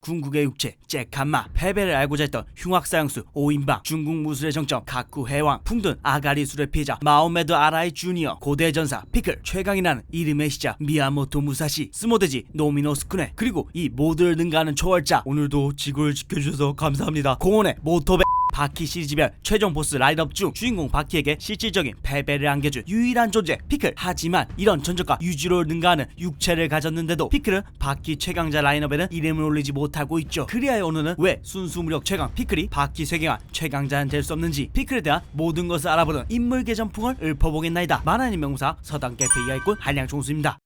궁극의 육체 잭한마, 패배를 알고자 했던 흉악사형수 오인방, 중국 무술의 정점 가쿠 해왕, 풍든 아가리술의 피해자 마오메드 아라이 주니어, 고대 전사 피클, 최강이라는 이름의 시작 미야모토 무사시, 스모데지 노미노스쿠네, 그리고 이 모두를 능가하는 초월자, 오늘도 지구를 지켜주셔서 감사합니다 공원의 모토베. 바퀴 시리즈별 최종 보스 라인업 중 주인공 바퀴에게 실질적인 패배를 안겨준 유일한 존재 피클. 하지만 이런 전적과 유지로 능가하는 육체를 가졌는데도 피클은 바퀴 최강자 라인업에는 이름을 올리지 못하고 있죠. 그리하여 오늘은 왜 순수 무력 최강 피클이 바퀴 세계관 최강자는 될 수 없는지, 피클에 대한 모든 것을 알아보는 인물 개전풍을 읊어보겠나이다. 만화의 명사 서당 개페이가 있군 한량총수입니다.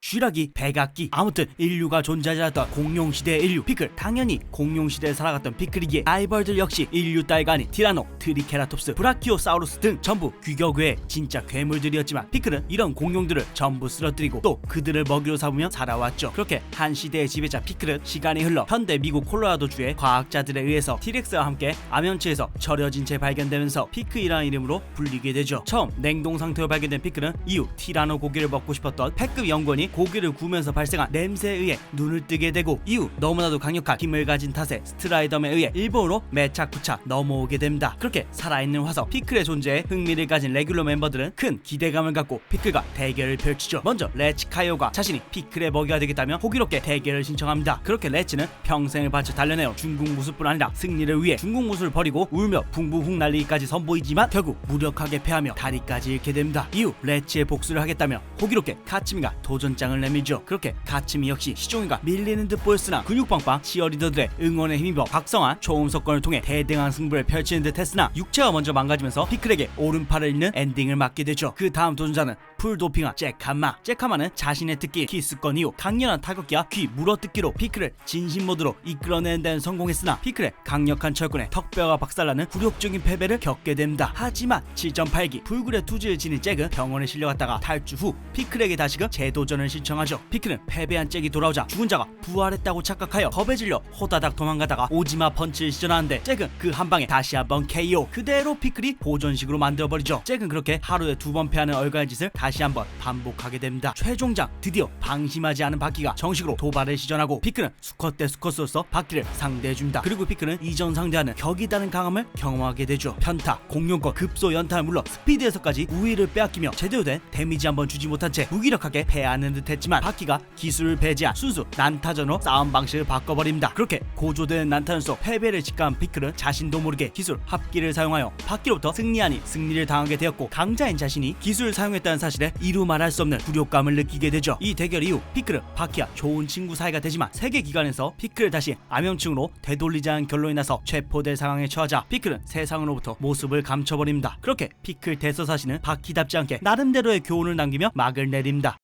쥐라기, 백악기, 아무튼 인류가 존재하지 않았던 공룡시대의 인류 피클. 당연히 공룡시대에 살아갔던 피클이기에 라이벌들 역시 인류 따위가 아닌 티라노, 트리케라톱스, 브라키오사우루스 등 전부 규격 외의 진짜 괴물들이었지만 피클은 이런 공룡들을 전부 쓰러뜨리고 또 그들을 먹이로 삼으며 살아왔죠. 그렇게 한 시대의 지배자 피클은 시간이 흘러 현대 미국 콜로라도주의 과학자들에 의해서 티렉스와 함께 암연체에서 절여진 채 발견되면서 피클이라는 이름으로 불리게 되죠. 처음 냉동 상태로 발견된 피클은 이후 티라노 고기를 먹고 싶었던 패급 연구원이 고기를 구우면서 발생한 냄새에 의해 눈을 뜨게 되고, 이후 너무나도 강력한 힘을 가진 탓에 스트라이덤에 의해 일본으로 매착부착 넘어오게 됩니다. 그렇게 살아있는 화석 피클의 존재에 흥미를 가진 레귤러 멤버들은 큰 기대감을 갖고 피클과 대결을 펼치죠. 먼저 레츠 카이오가 자신이 피클의 먹이가 되겠다며 호기롭게 대결을 신청합니다. 그렇게 레츠는 평생을 바쳐 단련해온 중국 무술뿐 아니라 승리를 위해 중국 무술을 버리고 울며 붕붕 날리기까지 선보이지만 결국 무력하게 패하며 다리까지 잃게 됩니다. 이후 레츠의 복수를 하겠다며 호기롭게 카츠미가 도전장을 내밀죠. 그렇게 카츠미 역시 시종이가 밀리는 듯 보였으나 근육빵빵 치어리더들의 응원에 힘입어 박성한 초음속권을 통해 대등한 승부를 펼치는 듯 했으나 육체가 먼저 망가지면서 피클에게 오른팔을 잃는 엔딩을 맞게 되죠. 그 다음 도전자는 풀도핑한 잭한마. 잭한마는 자신의 특기 키스건 이후 강렬한 타격기와 귀 물어뜯기로 피클을 진심 모드로 이끌어내는 데는 성공했으나 피클의 강력한 철권에 턱뼈가 박살나는 굴욕적인 패배를 겪게 됩니다. 하지만 7.8기 불굴의 투지를 지닌 잭은 병원에 실려갔다가 탈주 후 피클에게 다시금 재도전을 신청하죠. 피클은 패배한 잭이 돌아오자 죽은 자가 부활했다고 착각하여 겁에 질려 호다닥 도망가다가 오지마 펀치를 시전하는데 잭은 그 한방에 다시 한번 KO. 그대로 피클이 보존식으로 만들어버리죠. 잭은 그렇게 하루에 2번 패하는 얼갈 짓을 다시 한번 반복하게 됩니다. 최종장 드디어 방심하지 않은 바퀴가 정식으로 도발을 시전하고 피클은 수컷 대 수컷으로서 바퀴를 상대해줍니다. 그리고 피클은 이전 상대하는 격이 다른 강함을 경험하게 되죠. 편타, 공룡권, 급소, 연타는 물론 스피드에서까지 우위를 빼앗기며 제대로 된 데미지 한번 주지 못한 채 무기력하게 패하는 듯 했지만 바퀴가 기술을 배제한 순수 난타전으로 싸움 방식을 바꿔버립니다. 그렇게 고조된 난타전 속 패배를 직감한 피클은 자신도 모르게 기술 합기를 사용하여 바퀴로부터 승리 아닌 승리를 당하게 되었고, 강자인 자신이 기술을 사용했다는 사실에 이루 말할 수 없는 굴욕감을 느끼게 되죠. 이 대결 이후 피클은 바퀴와 좋은 친구 사이가 되지만 세계 기관에서 피클을 다시 암염층으로 되돌리자는 결론이 나서 체포될 상황에 처하자 피클은 세상으로부터 모습을 감춰버립니다. 그렇게 피클 대서사시는 바퀴답지 않게 나름대로의 교훈을 남기며 막을 내립니다.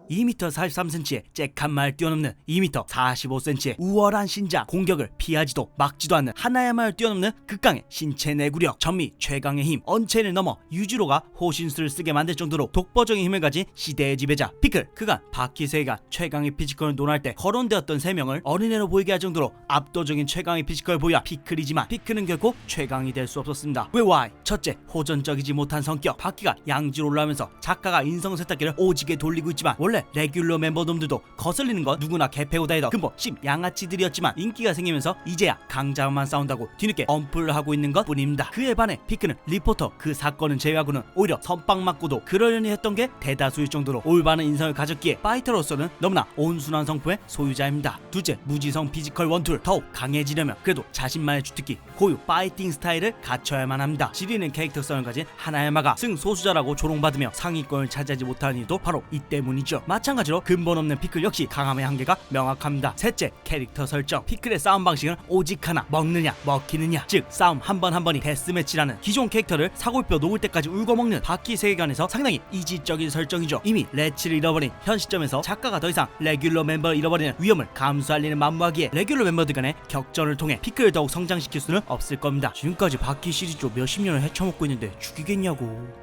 2m 43cm의 잭한마를 뛰어넘는 2m 45cm의 우월한 신장, 공격을 피하지도 막지도 않는 하나야마를 뛰어넘는 극강의 신체 내구력, 전미 최강의 힘, 언체인을 넘어 유지로가 호신술을 쓰게 만들 정도로 독보적인 힘을 가진 시대의 지배자 피클. 그간 바퀴 세계관 최강의 피지컬을 논할 때 거론되었던 3명을 어린애로 보이게 할 정도로 압도적인 최강의 피지컬을 보여 피클이지만 피클은 결코 최강이 될 수 없었습니다. 왜? 첫째, 호전적이지 못한 성격. 바퀴가 양지로 올라오면서 작가가 인성 세탁기를 오지게 돌리고 있지만 원래 레귤러 멤버놈들도 거슬리는 건 누구나 개패고 다니던 근본 씹 양아치들이었지만 인기가 생기면서 이제야 강자만 싸운다고 뒤늦게 언플을 하고 있는 것 뿐입니다. 그에 반해 피클은 리포터 그 사건은 제외하고는 오히려 선빵 맞고도 그러려니 했던 게 대다수일 정도로 올바른 인성을 가졌기에 파이터로서는 너무나 온순한 성품의 소유자입니다. 둘째, 무지성 피지컬 원툴. 더욱 강해지려면 그래도 자신만의 주특기 고유 파이팅 스타일을 갖춰야만 합니다. 지리는 캐릭터성을 가진 하나야마가 승소수자라고 조롱받으며 상위권을 차지하지 못하는 이유도 바로 이 때문이죠. 마찬가지로 근본 없는 피클 역시 강함의 한계가 명확합니다. 셋째, 캐릭터 설정. 피클의 싸움 방식은 오직 하나, 먹느냐 먹히느냐. 즉 싸움 한 번 한 번이 데스매치라는 기존 캐릭터를 사골뼈 녹을 때까지 울고먹는 바퀴 세계관에서 상당히 이지적인 설정이죠. 이미 레츠를 잃어버린 현 시점에서 작가가 더 이상 레귤러 멤버를 잃어버리는 위험을 감수할 일은 만무하기에 레귤러 멤버들 간의 격전을 통해 피클을 더욱 성장시킬 수는 없을 겁니다. 지금까지 바퀴 시리즈로 몇십 년을 헤쳐먹고 있는데 죽이겠냐고.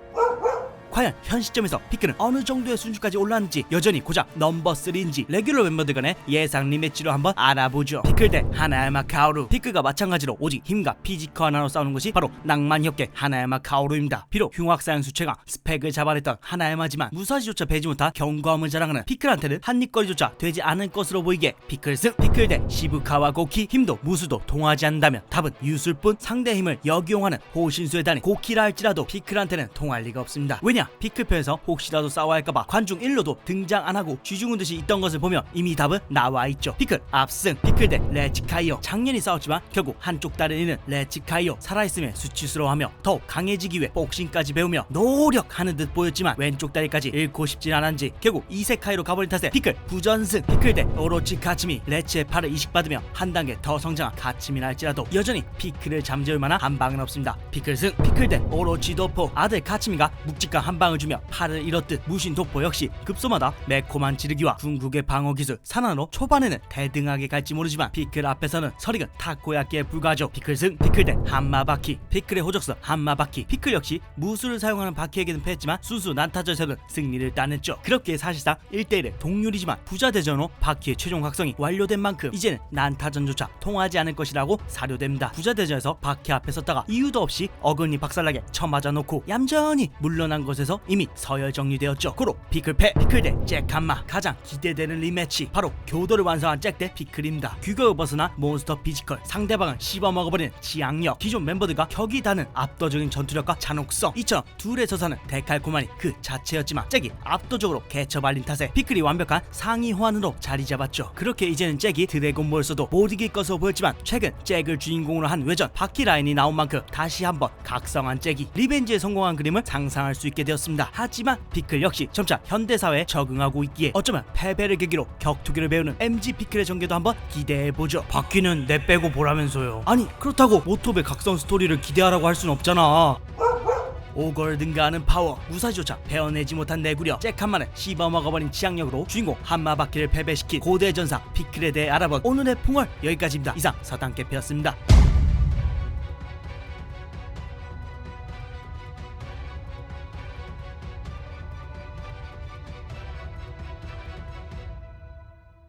과연 현 시점에서 피클은 어느 정도의 수준까지 올랐는지, 여전히 고작 넘버 3인지 레귤러 멤버들 간의 예상 리매치로 한번 알아보죠. 피클 대 하나야마 카오루. 피클과 마찬가지로 오직 힘과 피지컬 하나로 싸우는 것이 바로 낭만협계 하나야마 카오루입니다. 비록 흉악사형수 최강 스펙을 잡아냈던 하나야마지만 무사시조차 배지 못한 견고함을 자랑하는 피클한테는 한입거리조차 되지 않을 것으로 보이게 피클 승. 피클 대 시부카와 고키. 힘도 무수도 통하지 않는다면 답은 유술뿐. 상대 힘을 역이용하는 호신수의 단이 고키라 할지라도 피클한테는 통할 리가 없습니다. 왜냐, 피클 편에서 혹시라도 싸워야 할까봐 관중 1로도 등장 안하고 쥐죽은 듯이 있던 것을 보면 이미 답은 나와있죠. 피클 압승. 피클 대 레츠카이오. 작년이 싸웠지만 결국 한쪽 다리는 이는 레츠카이오. 살아있음에 수치스러워하며 더욱 강해지기 위해 복싱까지 배우며 노력하는 듯 보였지만 왼쪽 다리까지 잃고 싶진 않았는지 결국 이세카이로 가버린 탓에 피클 부전승. 피클 대 오로치 카츠미. 레츠의 팔을 이식받으며 한 단계 더 성장한 카츠미라 할지라도 여전히 피클을 잠재울 만한 한방은 없습니다. 피클 승. 피클 대 오로치 도포. 아들 카츠미가 묵직한 한방을 주며 팔을 잃었듯 무신 도포 역시 급소마다 매콤한 지르기와 궁극의 방어기술 산안으로 초반에는 대등하게 갈지 모르지만 피클 앞에서는 설익은 타코야끼에 불과하죠. 피클 승. 피클 대 한마바키. 피클의 호적서 한마바키. 피클 역시 무술을 사용하는 바키에게는 패했지만 순수 난타전에서는 승리를 따냈죠. 그렇게 사실상 1대1의 동률이지만 부자대전 후 바키의 최종 각성이 완료된 만큼 이제는 난타전조차 통하지 않을 것이라고 사료됩니다. 부자대전에서 바키 앞에 섰다가 이유도 없이 어금니 박살나게 쳐맞아 놓고 얌전히 물러난 것에서 이미 서열 정리되었죠. 고로 피클 패. 피클 대 잭한마. 가장 기대되는 리매치, 바로 교도를 완성한 잭 대 피클입니다. 규격을 벗어나 몬스터 피지컬, 상대방을 씹어먹어버리는 지향력, 기존 멤버들과 격이 다른 압도적인 전투력과 잔혹성, 이처럼 둘의 서사는 데칼코마니 그 자체였지만 잭이 압도적으로 개처발린 탓에 피클이 완벽한 상위 호환으로 자리 잡았죠. 그렇게 이제는 잭이 드래곤볼에서도 못 이길 것으로 보였지만 최근 잭을 주인공으로 한 외전 바키 라인이 나온 만큼 다시 한번 각성한 잭이 리벤지에 성공한 그림을 상상할 수 있게 되었습니다. 하지만 피클 역시 점차 현대사회에 적응하고 있기에 어쩌면 패배를 계기로 격투기를 배우는 MG 피클의 전개도 한번 기대해보죠. 바퀴는 내 빼고 보라면서요. 아니 그렇다고 모토의 각성 스토리를 기대하라고 할 순 없잖아. 오걸 능가하는 파워, 무사시조차 베어내지 못한 내구력, 잭한마는 씹어먹어버린 지향력으로 주인공 한마바퀴를 패배시킨 고대 전사 피클에 대해 알아본 오늘의 풍월 여기까지입니다. 이상 서당캐피였습니다.